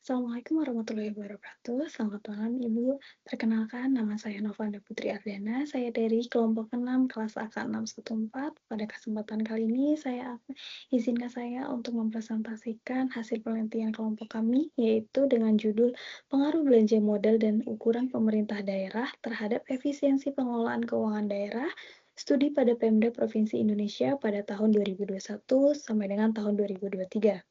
Assalamualaikum warahmatullahi wabarakatuh. Selamat malam Ibu. Perkenalkan, nama saya Novanda Putri Ardana. Saya dari kelompok 6 kelas AK 614. Pada kesempatan kali ini, izinkan saya untuk mempresentasikan hasil penelitian kelompok kami, yaitu dengan judul Pengaruh Belanja Modal dan Ukuran Pemerintah Daerah terhadap Efisiensi Pengelolaan Keuangan Daerah, Studi pada Pemda Provinsi Indonesia pada tahun 2021 sampai dengan tahun 2023.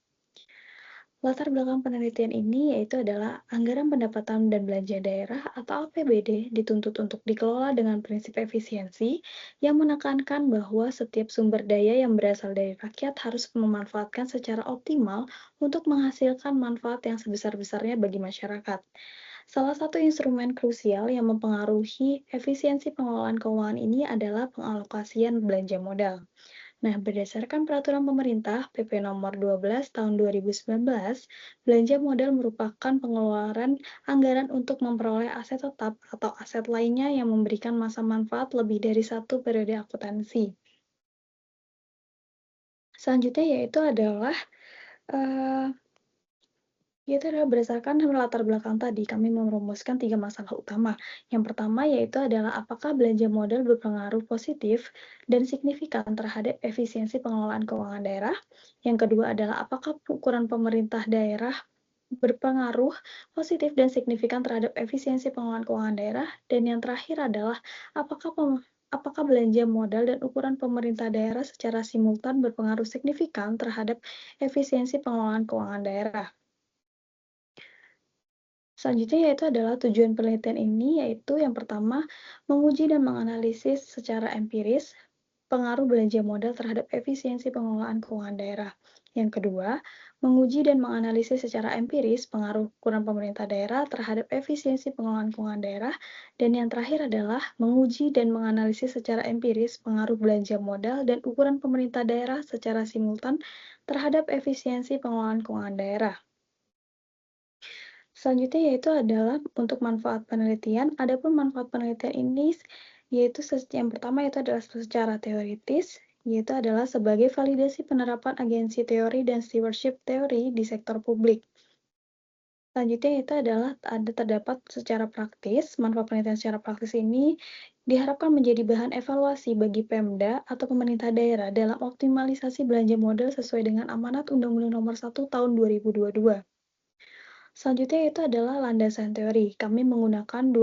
Latar belakang penelitian ini yaitu adalah anggaran pendapatan dan belanja daerah atau APBD dituntut untuk dikelola dengan prinsip efisiensi yang menekankan bahwa setiap sumber daya yang berasal dari rakyat harus memanfaatkan secara optimal untuk menghasilkan manfaat yang sebesar-besarnya bagi masyarakat. Salah satu instrumen krusial yang mempengaruhi efisiensi pengelolaan keuangan ini adalah pengalokasian belanja modal. Nah, berdasarkan peraturan pemerintah PP Nomor 12 Tahun 2019, belanja modal merupakan pengeluaran anggaran untuk memperoleh aset tetap atau aset lainnya yang memberikan masa manfaat lebih dari satu periode akuntansi. Selanjutnya eh, yaitu adalah berdasarkan latar belakang tadi, kami merumuskan tiga masalah utama. Yang pertama yaitu adalah apakah belanja modal berpengaruh positif dan signifikan terhadap efisiensi pengelolaan keuangan daerah. Yang kedua adalah apakah ukuran pemerintah daerah berpengaruh positif dan signifikan terhadap efisiensi pengelolaan keuangan daerah. Dan yang terakhir adalah apakah belanja modal dan ukuran pemerintah daerah secara simultan berpengaruh signifikan terhadap efisiensi pengelolaan keuangan daerah. Selanjutnya yaitu adalah tujuan penelitian ini yaitu yang pertama, menguji dan menganalisis secara empiris pengaruh belanja modal terhadap efisiensi pengelolaan keuangan daerah. Yang kedua, menguji dan menganalisis secara empiris pengaruh ukuran pemerintah daerah terhadap efisiensi pengelolaan keuangan daerah. Dan yang terakhir adalah menguji dan menganalisis secara empiris pengaruh belanja modal dan ukuran pemerintah daerah secara simultan terhadap efisiensi pengelolaan keuangan daerah. Selanjutnya yaitu adalah untuk manfaat penelitian. Adapun manfaat penelitian ini yaitu yang pertama yaitu adalah secara teoritis, yaitu adalah sebagai validasi penerapan agensi teori dan stewardship teori di sektor publik. Selanjutnya itu adalah terdapat secara praktis. Manfaat penelitian secara praktis ini diharapkan menjadi bahan evaluasi bagi Pemda atau pemerintah daerah dalam optimalisasi belanja modal sesuai dengan amanat Undang-Undang Nomor 1 Tahun 2022. Selanjutnya itu adalah landasan teori. Kami menggunakan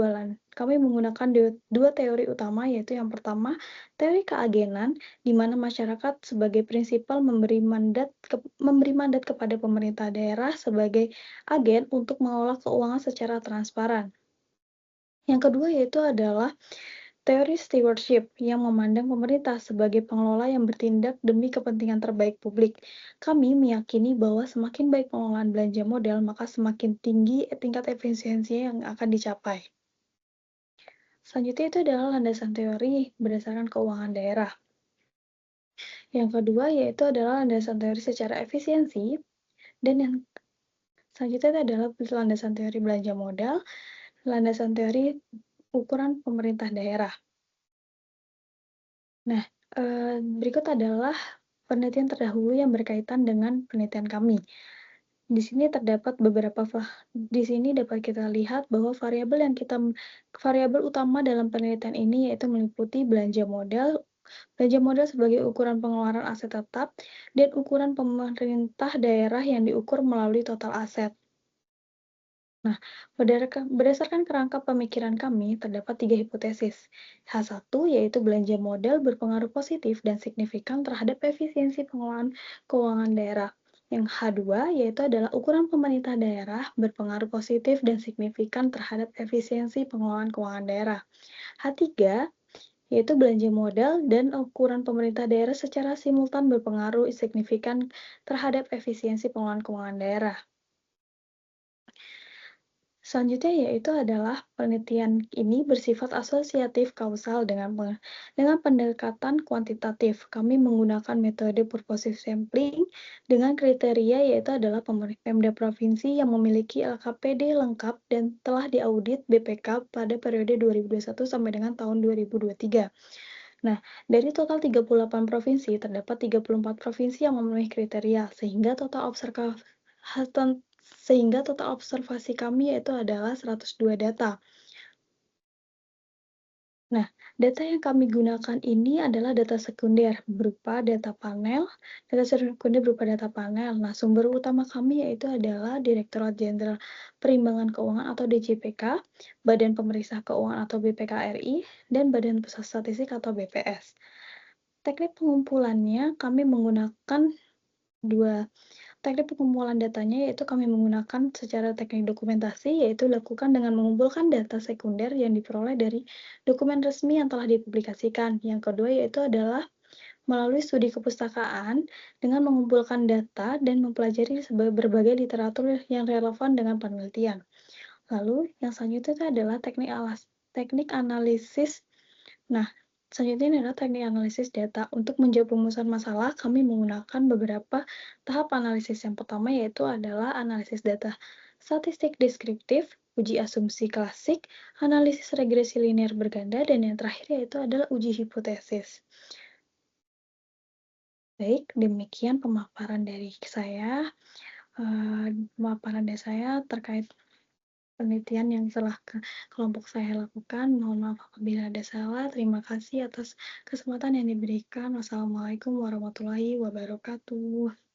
dua teori utama, yaitu yang pertama, teori keagenan, di mana masyarakat sebagai prinsipal memberi mandat kepada pemerintah daerah sebagai agen untuk mengelola keuangan secara transparan. Yang kedua yaitu adalah teori stewardship yang memandang pemerintah sebagai pengelola yang bertindak demi kepentingan terbaik publik. Kami meyakini bahwa semakin baik pengelolaan belanja modal, maka semakin tinggi tingkat efisiensi yang akan dicapai. Selanjutnya itu adalah landasan teori berdasarkan keuangan daerah. Yang kedua yaitu adalah landasan teori secara efisiensi, dan yang selanjutnya itu adalah landasan teori belanja modal, landasan teori ukuran pemerintah daerah. Nah, berikut adalah penelitian terdahulu yang berkaitan dengan penelitian kami. Di sini dapat kita lihat bahwa variabel utama dalam penelitian ini yaitu meliputi belanja modal sebagai ukuran pengeluaran aset tetap, dan ukuran pemerintah daerah yang diukur melalui total aset. Nah, berdasarkan kerangka pemikiran kami, terdapat tiga hipotesis. H1 yaitu belanja modal berpengaruh positif dan signifikan terhadap efisiensi pengelolaan keuangan daerah. Yang H2 yaitu adalah ukuran pemerintah daerah berpengaruh positif dan signifikan terhadap efisiensi pengelolaan keuangan daerah. H3 yaitu belanja modal dan ukuran pemerintah daerah secara simultan berpengaruh signifikan terhadap efisiensi pengelolaan keuangan daerah. Selanjutnya yaitu adalah penelitian ini bersifat asosiatif kausal dengan pendekatan kuantitatif. Kami menggunakan metode purposive sampling dengan kriteria yaitu adalah Pemda provinsi yang memiliki LKPD lengkap dan telah diaudit BPK pada periode 2021 sampai dengan tahun 2023. Nah, dari total 38 provinsi, terdapat 34 provinsi yang memenuhi kriteria, sehingga sehingga total observasi kami yaitu adalah 102 data. Nah, data yang kami gunakan ini adalah data sekunder berupa data panel. Nah, sumber utama kami yaitu adalah Direktorat Jenderal Perimbangan Keuangan atau DJPK, Badan Pemeriksa Keuangan atau BPKRI, dan Badan Pusat Statistik atau BPS. Teknik pengumpulannya kami menggunakan dua teknik pengumpulan datanya yaitu kami menggunakan secara teknik dokumentasi, yaitu dilakukan dengan mengumpulkan data sekunder yang diperoleh dari dokumen resmi yang telah dipublikasikan. Yang kedua yaitu adalah melalui studi kepustakaan dengan mengumpulkan data dan mempelajari berbagai literatur yang relevan dengan penelitian. Lalu yang selanjutnya itu adalah teknik analisis. Nah, selanjutnya ini adalah teknik analisis data. Untuk menjawab rumusan masalah, kami menggunakan beberapa tahap analisis. Yang pertama yaitu adalah analisis data statistik deskriptif, uji asumsi klasik, analisis regresi linear berganda, dan yang terakhir yaitu adalah uji hipotesis. Baik, demikian pemaparan dari saya. Terkait penelitian yang telah kelompok saya lakukan. Mohon maaf apabila ada salah. Terima kasih atas kesempatan yang diberikan. Wassalamualaikum warahmatullahi wabarakatuh.